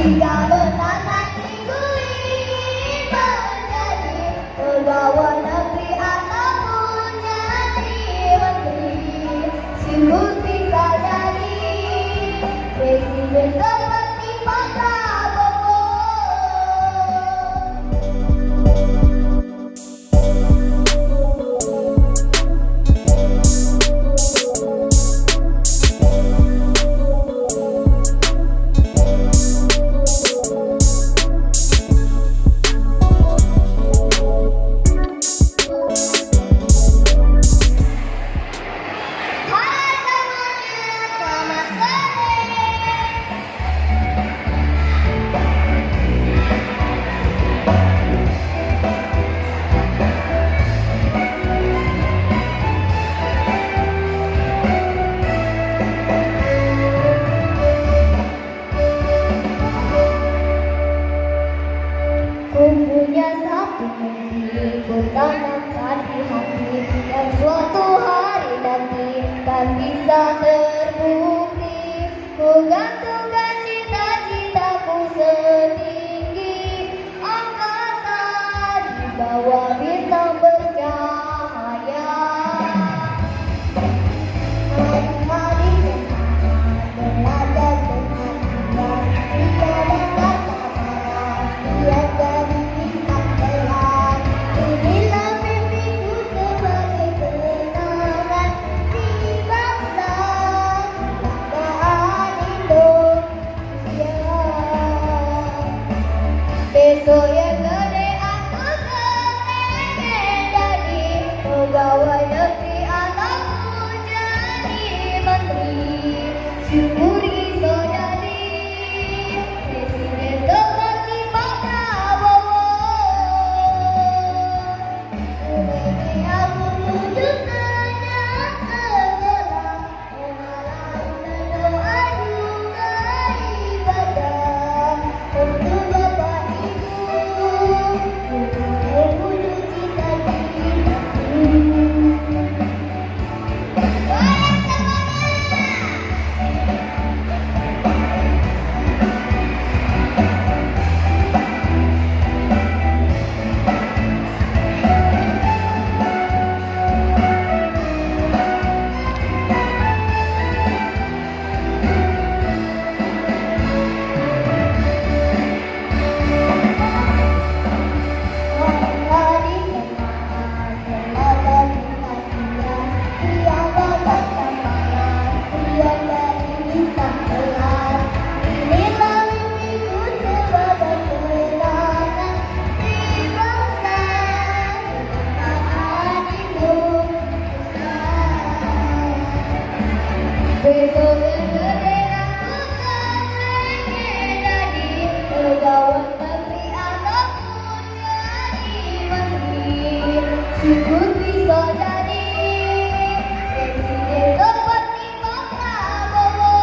Jika benar hatiku ingin menjadi pegawai negeri ataupun jadi menteri, sungguh bisa jadi presiden seperti Pak Prabowo. Punya satu mimpi, ku tanamkan di hati, dan suatu hari nanti kan bisa terbukti. Ku gantungkan cita-citaku setinggi angkasa, di bawah bintang bercahaya. Hari-hari belajar dengan dia, dia dapat kemana, dia jadi bintang terang. Inilah mimpiku sebagai kenangan di bangsa, kebanggaan Indonesia. Besok yang gede aku pengen jadi pegawai negeri ataupun jadi menteri, syukur bisa jadi presiden seperti Pak Prabowo. Ini aku tuju saja segera mengalah dan doa juga ibadah untuk Bapak Ibu, untuk mewujud cita-citaku. Goyang semuanya! Hari-hari semangat belajar dengan dia, dia dapat semangat, dia jadi bintang kelas. Inilah mimpiku sebagai kenangan di bangsa, kebanggaan Indonesia. Besok yang gede aku pengen jadi pegawai negeri ataupun jadi menteri, syukur bisa jadi presiden seperti Pak Prabowo.